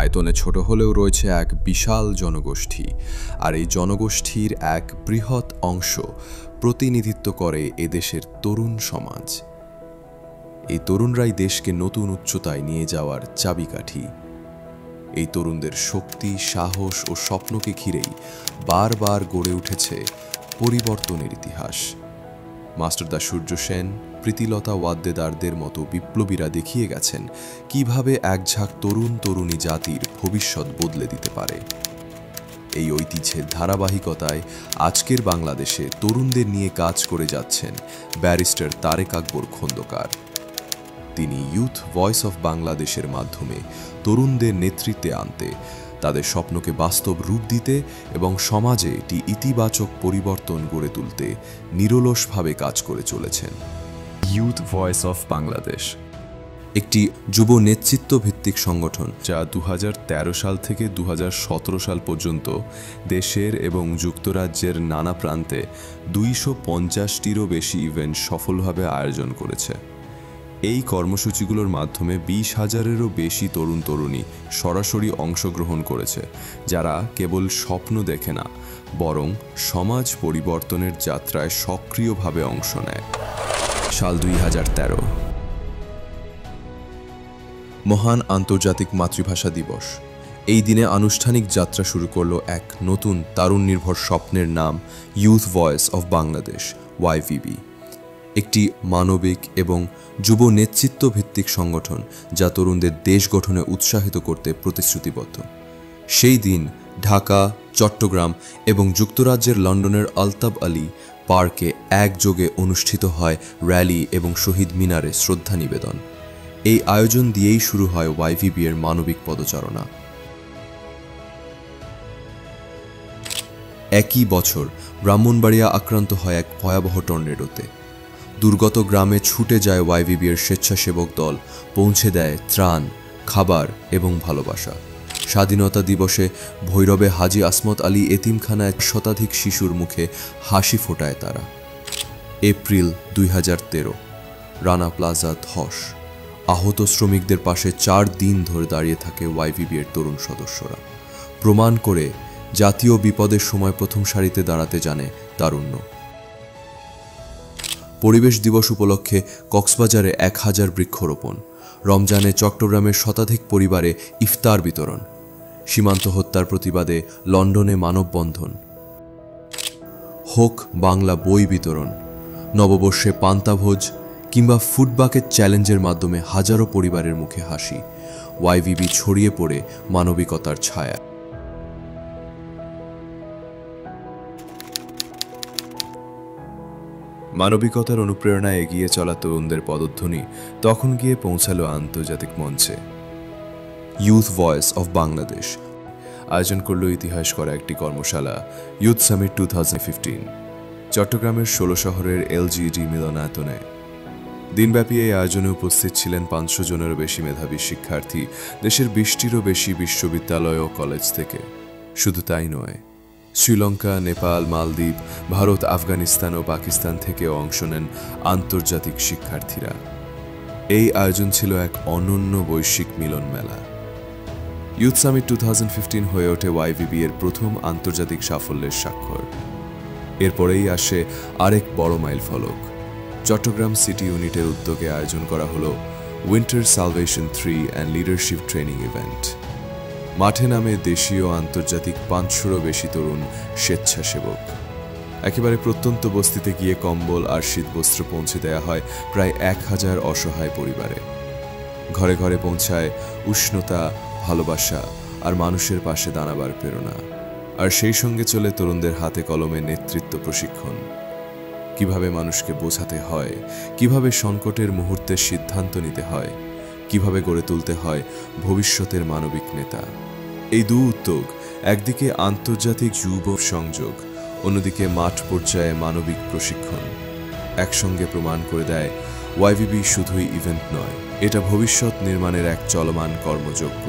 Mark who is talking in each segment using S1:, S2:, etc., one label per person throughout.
S1: আয়তনে ছোট হলেও রয়েছে এক বিশাল জনগোষ্ঠী, আর এই জনগোষ্ঠীর এক বৃহৎ অংশ প্রতিনিধিত্ব করে এদেশের তরুণ সমাজ। এই তরুণরাই দেশকে নতুন উচ্চতায় নিয়ে যাওয়ার চাবিকাঠি। এই তরুণদের শক্তি, সাহস ও স্বপ্নকে ঘিরেই বারবার গড়ে উঠেছে পরিবর্তনের ইতিহাস। মাস্টারদা সূর্য সেন, প্রীতিলতা ওয়াদ্দেদারদের মতো বিপ্লবীরা দেখিয়ে গেছেন কিভাবে একঝাঁক তরুণী জাতির ভবিষ্যৎ বদলে দিতে পারে। এই ঐতিহ্যের ধারাবাহিকতায় আজকের বাংলাদেশে তরুণদের নিয়ে কাজ করে যাচ্ছেন ব্যারিস্টার তারেক আকবর খোন্দকার। তিনি ইউথ ভয়েস অফ বাংলাদেশের মাধ্যমে তরুণদের নেতৃত্বে আনতে, তাদের স্বপ্নকে বাস্তব রূপ দিতে এবং সমাজে একটি ইতিবাচক পরিবর্তন গড়ে তুলতে নিরলসভাবে কাজ করে চলেছেন।
S2: ইউথ ভয়েস অফ বাংলাদেশ
S1: একটি যুব নেতৃত্ব ভিত্তিক সংগঠন
S2: যা 2013 সাল থেকে 2017 সাল পর্যন্ত দেশের এবং যুক্তরাজ্যের নানা প্রান্তে 250টিরও বেশি ইভেন্ট সফলভাবে আয়োজন করেছে। এই কর্মসূচিগুলোর মাধ্যমে 20,000-এরও বেশি তরুণী সরাসরি অংশগ্রহণ করেছে, যারা কেবল স্বপ্ন দেখে না, বরং সমাজ পরিবর্তনের যাত্রায় সক্রিয়ভাবে অংশ নেয়।
S1: সাল 2013, মহান আন্তর্জাতিক মাতৃভাষা দিবস। এই দিনে আনুষ্ঠানিক যাত্রা শুরু করল এক নতুন তারুণ নির্ভর স্বপ্নের নাম youth voice of Bangladesh, YVB। একটি মানবিক এবং যুব নেতৃত্ব ভিত্তিক সংগঠন যা তরুণদের দেশ গঠনে উৎসাহিত করতে প্রতিশ্রুতিবদ্ধ। সেই দিন ঢাকা, চট্টগ্রাম এবং যুক্তরাজ্যের লন্ডনের আলতাব আলী পার্কে একযোগে অনুষ্ঠিত হয় র্যালি এবং শহীদ মিনারে শ্রদ্ধা নিবেদন। এই আয়োজন দিয়েই শুরু হয় YVB এর মানবিক পদচারণা। একই বছর ব্রাহ্মণবাড়িয়া আক্রান্ত হয় এক ভয়াবহ টর্নেডোতে। দুর্গত গ্রামে ছুটে যায় YVB এর স্বেচ্ছাসেবক দল, পৌঁছে দেয় ত্রাণ, খাবার এবং ভালোবাসা। স্বাধীনতা দিবসে ভৈরবে হাজী আসমত আলী এতিমখানায় শতাধিক শিশুর মুখে হাসি ফোটায় তারা। এপ্রিল 2013, রানা প্লাজা ধস। আহত শ্রমিকদের পাশে 4 দিন ধরে দাঁড়িয়ে থাকে YVB এর তরুণ সদস্যরা, প্রমাণ করে জাতীয় বিপদের সময় প্রথম সারিতে দাঁড়াতে জানে তারুণ্য। পরিবেশ দিবস উপলক্ষে কক্সবাজারে 1000 বৃক্ষরোপণ। রমজানে চট্টগ্রামের শতাধিক পরিবারে ইফতার বিতরণ। সীমান্ত হত্যার প্রতিবাদে লন্ডনে মানববন্ধন। হোক বাংলা বই বিতরণ। নববর্ষে পান্তাভোজ কিংবা ফুড বাকেট চ্যালেঞ্জের মাধ্যমে হাজারো পরিবারের মুখে হাসি। YVB ছড়িয়ে পড়ে মানবিকতার ছায়া।
S2: মানবিকতার অনুপ্রেরণায় এগিয়ে চলা তরুণদের পদধ্বনি তখন গিয়ে পৌঁছালো আন্তর্জাতিক মঞ্চে।
S1: ইউথ ভয়েস অফ বাংলাদেশ
S2: আয়োজন করল ইতিহাস করা একটি কর্মশালা, ইউথ সামিট 2015, চট্টগ্রামের 16 শহরের LGD মিলনায়তনে। দিনব্যাপী এই আয়োজনে উপস্থিত ছিলেন 500 জনেরও বেশি মেধাবী শিক্ষার্থী দেশের 20টিরও বেশি বিশ্ববিদ্যালয় ও কলেজ থেকে। শুধু তাই নয়, শ্রীলঙ্কা, নেপাল, মালদ্বীপ, ভারত, আফগানিস্তান ও পাকিস্তান থেকেও অংশ নেন আন্তর্জাতিক শিক্ষার্থীরা। এই আয়োজন ছিল এক অনন্য বৈশ্বিক মিলন মেলা। ইউথ সামিট 2015 হয়ে ওঠে YVB এর প্রথম আন্তর্জাতিক সাফল্যের স্বাক্ষর। এরপরেই আসে আরেক বড় মাইলফলক। চট্টগ্রাম সিটি ইউনিটের উদ্যোগে আয়োজন করা হলো winter salvation 3 and leadership training event. মাঠে নামে দেশীয় আন্তর্জাতিক 500-রও বেশি তরুণ স্বেচ্ছাসেবক। একেবারে প্রত্যন্ত বস্তিতে গিয়ে কম্বল আর শীতবস্ত্র পৌঁছে দেয়া হয় প্রায় 1000 অসহায় পরিবারে। ঘরে ঘরে পৌঁছায় উষ্ণতা, ভালোবাসা আর মানুষের পাশে দাঁড়াবার প্রেরণা। আর সেই সঙ্গে চলে তরুণদের হাতে কলমে নেতৃত্ব প্রশিক্ষণ। কিভাবে মানুষকে বোঝাতে হয়, কিভাবে সংকটের মুহূর্তে সিদ্ধান্ত নিতে হয়, কিভাবে গড়ে তুলতে হয় ভবিষ্যতের মানবিক নেতা। এই উদ্যোগ, একদিকে আন্তর্জাতিক যুব সংযোগ, অন্যদিকে মাঠ পর্যায়ে মানবিক প্রশিক্ষণ, একসঙ্গে প্রমাণ করে দেয় YVB শুধুই ইভেন্ট নয়, এটা ভবিষ্যৎ নির্মাণের এক চলমান কর্মযজ্ঞ।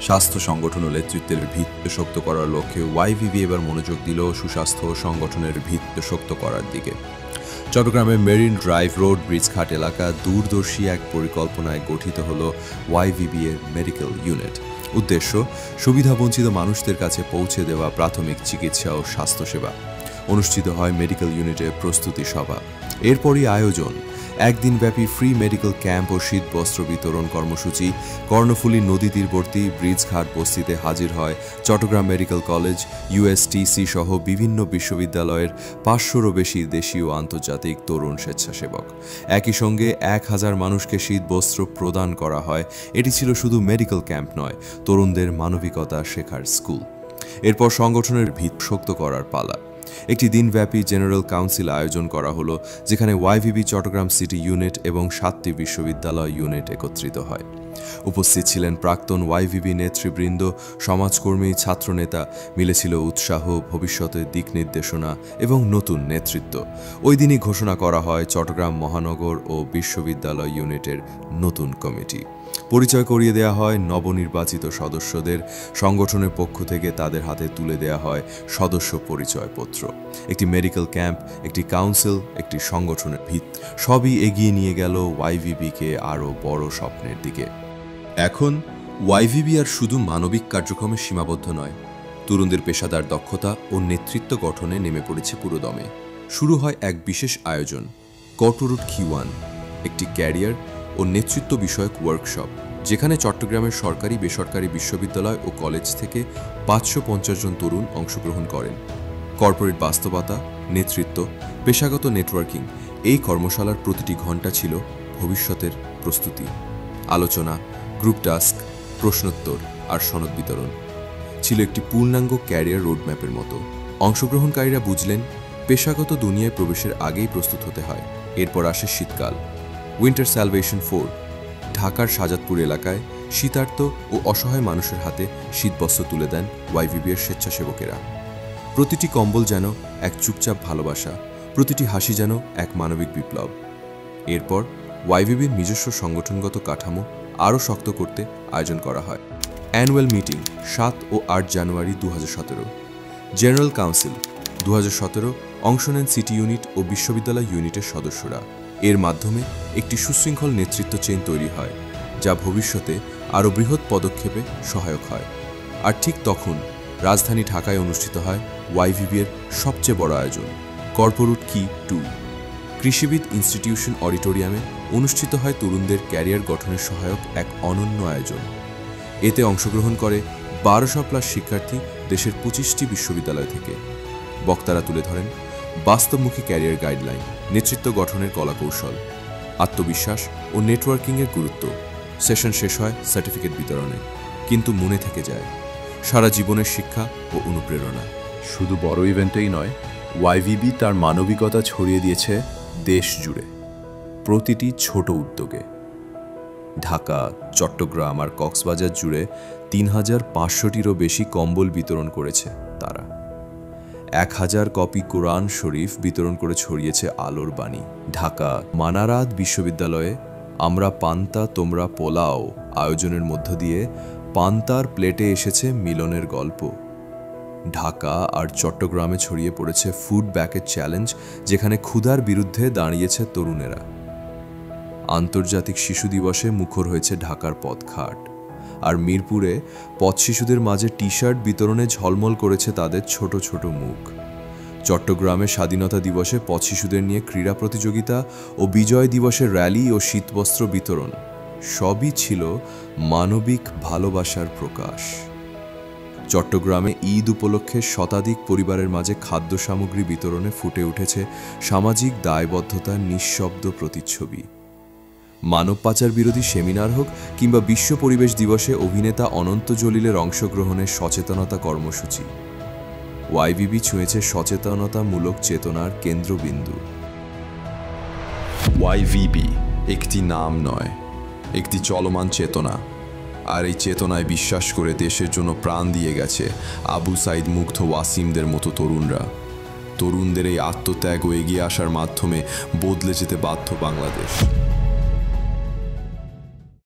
S1: স্বাস্থ্য সংগঠন ও নেতৃত্বের ভিত্তি শক্ত করার লক্ষ্যে YVB এবার মনোযোগ দিল সুস্বাস্থ্য সংগঠনের ভিত্তি শক্ত করার দিকে। চট্টগ্রামের মেরিন ড্রাইভ রোড ব্রিজঘাট এলাকা দূরদর্শী এক পরিকল্পনায় গঠিত হল YVB এর মেডিকেল ইউনিট। উদ্দেশ্য সুবিধাবঞ্চিত মানুষদের কাছে পৌঁছে দেওয়া প্রাথমিক চিকিৎসা ও স্বাস্থ্যসেবা। অনুষ্ঠিত হয় মেডিকেল ইউনিটে প্রস্তুতি সভা। এরপরই আয়োজন একদিনব্যাপী ফ্রি মেডিকেল ক্যাম্প ও শীত বস্ত্র বিতরণ কর্মসূচি। কর্ণফুলী নদী তীরবর্তী ব্রিজঘাট বস্তিতে হাজির হয় চট্টগ্রাম মেডিকেল কলেজ, ইউএসটিসি সহ বিভিন্ন বিশ্ববিদ্যালয়ের 500-রও বেশি দেশীয় ও আন্তর্জাতিক তরুণ স্বেচ্ছাসেবক। একই সঙ্গে 1000 মানুষকে শীত বস্ত্র প্রদান করা হয়। এটি ছিল শুধু মেডিকেল ক্যাম্প নয়, তরুণদের মানবিকতা শেখার স্কুল। এরপর সংগঠনের ভিত শক্ত করার পালা। একটি দিনব্যাপী জেনারেল কাউন্সিল আয়োজন করা হলো, যেখানে ওয়াইভিবি চট্টগ্রাম সিটি ইউনিট এবং 7টি বিশ্ববিদ্যালয় ইউনিট একত্রিত হয়। উপস্থিত ছিলেন প্রাক্তন ওয়াইভিবি নেতৃবৃন্দ, সমাজকর্মী, ছাত্রনেতা। মিলেছিল উৎসাহ, ভবিষ্যতের দিক নির্দেশনা এবং নতুন নেতৃত্ব। ওই দিনই ঘোষণা করা হয় চট্টগ্রাম মহানগর ও বিশ্ববিদ্যালয় ইউনিটের নতুন কমিটি। পরিচয় করিয়ে দেওয়া হয় নবনির্বাচিত সদস্যদের। সংগঠনের পক্ষ থেকে তাদের হাতে তুলে দেওয়া হয় সদস্য পরিচয়পত্র। একটি মেডিকেল ক্যাম্প, একটি কাউন্সিল, একটি সংগঠনের ভিত, সবই এগিয়ে নিয়ে গেল ওয়াইভিবিকে আরও বড় স্বপ্নের দিকে। এখন ওয়াইভিবি আর শুধু মানবিক কার্যক্রমে সীমাবদ্ধ নয়, তরুণদের পেশাদার দক্ষতা ও নেতৃত্ব গঠনে নেমে পড়েছে পুরোদমে। শুরু হয় এক বিশেষ আয়োজন, কর্পোরেট কি1, একটি ক্যারিয়ার ও নেতৃত্ব বিষয়ক ওয়ার্কশপ, যেখানে চট্টগ্রামের সরকারি বেসরকারি বিশ্ববিদ্যালয় ও কলেজ থেকে 550 জন তরুণ অংশগ্রহণ করেন। কর্পোরেট বাস্তবতা, নেতৃত্ব, পেশাগত নেটওয়ার্কিং, এই কর্মশালার প্রতিটি ঘণ্টা ছিল ভবিষ্যতের প্রস্তুতি। আলোচনা, গ্রুপ টাস্ক, প্রশ্নোত্তর আর সনদ বিতরণ ছিল একটি পূর্ণাঙ্গ ক্যারিয়ার রোডম্যাপের মতো। অংশগ্রহণকারীরা বুঝলেন পেশাগত দুনিয়ায় প্রবেশের আগেই প্রস্তুত হতে হয়। এরপর আসে শীতকাল, উইন্টার স্যালভেশন 4। ঢাকার সাজাদপুর এলাকায় শীতার্ত ও অসহায় মানুষের হাতে শীতবস্ত্র তুলে দেন ওয়াইভিবির স্বেচ্ছাসেবকেরা। প্রতিটি কম্বল যেন এক চুপচাপ ভালোবাসা, প্রতিটি হাসি যেন এক মানবিক বিপ্লব। এরপর ওয়াইভিবির নিজস্ব সংগঠনগত কাঠামো আরও শক্ত করতে আয়োজন করা হয়। অ্যানুয়াল মিটিং 7 ও 8 জানুয়ারি 2017। General council 2017। অংশ নেন সিটি ইউনিট ও বিশ্ববিদ্যালয় ইউনিটের সদস্যরা। এর মাধ্যমে একটি সুশৃঙ্খল নেতৃত্ব চেইন তৈরি হয়, যা ভবিষ্যতে আরও বৃহৎ পদক্ষেপে সহায়ক হয়। আর ঠিক তখন রাজধানী ঢাকায় অনুষ্ঠিত হয় ওয়াইভিবির সবচেয়ে বড় আয়োজন, কর্পোরেট কি2। কৃষিবিদ ইনস্টিটিউশন অডিটোরিয়ামে অনুষ্ঠিত হয় তরুণদের ক্যারিয়ার গঠনের সহায়ক এক অনন্য আয়োজন। এতে অংশগ্রহণ করে 1200+ শিক্ষার্থী দেশের 25টি বিশ্ববিদ্যালয় থেকে। বক্তারা তুলে ধরেন বাস্তবমুখী ক্যারিয়ার গাইডলাইন, নেতৃত্ব গঠনের কলাকৌশল, আত্মবিশ্বাস ও নেটওয়ার্কিংয়ের গুরুত্ব। সেশন শেষ হয় সার্টিফিকেট বিতরণে, কিন্তু মনে থেকে যায় সারা জীবনের শিক্ষা ও অনুপ্রেরণা।
S2: শুধু বড় ইভেন্টেই নয়, ওয়াইভিবি তার মানবিকতা ছড়িয়ে দিয়েছে দেশ জুড়ে, প্রতিটি ছোট উদ্যোগে। ঢাকা, চট্টগ্রাম আর কক্সবাজার জুড়ে 3500-টিরও বেশি কম্বল বিতরণ করেছে তারা। 1000 কপি কোরআন শরীফ বিতরণ করে ছড়িয়েছে আলোর বাণী। ঢাকা মানারাত বিশ্ববিদ্যালয়ে আমরা পান্তা তোমরা পোলাও আয়োজনের মধ্য দিয়ে পান্তার প্লেটে এসেছে মিলনের গল্প। ঢাকা আর চট্টগ্রামে ছড়িয়ে পড়েছে ফুড ব্যাকেট চ্যালেঞ্জ, যেখানে ক্ষুধার বিরুদ্ধে দাঁড়িয়েছে তরুণেরা। আন্তর্জাতিক শিশু দিবসে মুখর হয়েছে ঢাকার পথঘাট, আর মিরপুরে পথ শিশুদের মাঝে টি-শার্ট বিতরণে ঝলমল করেছে তাদের ছোট ছোট মুখ। চট্টগ্রামে স্বাধীনতা দিবসে পথ শিশুদের নিয়ে ক্রীড়া প্রতিযোগিতা ও বিজয় দিবসে র্যালি ও শীতবস্ত্র বিতরণ, সবই ছিল মানবিক ভালোবাসার প্রকাশ। চট্টগ্রামে ঈদ উপলক্ষে শতাধিক পরিবারের মাঝে খাদ্য সামগ্রী বিতরণে ফুটে উঠেছে সামাজিক দায়বদ্ধতার নিঃশব্দ প্রতিচ্ছবি। মানব পাচার বিরোধী সেমিনার হোক কিংবা বিশ্ব পরিবেশ দিবসে অভিনেতা অনন্ত জলিলের অংশগ্রহণের সচেতনতা কর্মসূচি, ওয়াইভিবি ছুঁয়েছে সচেতনতামূলক চেতনার কেন্দ্রবিন্দু।
S1: ওয়াইভিবি একটি নাম নয়, একটি চলমান চেতনা। আর এই চেতনায় বিশ্বাস করে দেশের জন্য প্রাণ দিয়ে গেছে আবু সাইদ, মুগ্ধ, ওয়াসিমদের মতো তরুণরা। তরুণদের এই আত্মত্যাগ ও এগিয়ে আসার মাধ্যমে বদলে যেতে বাধ্য বাংলাদেশ।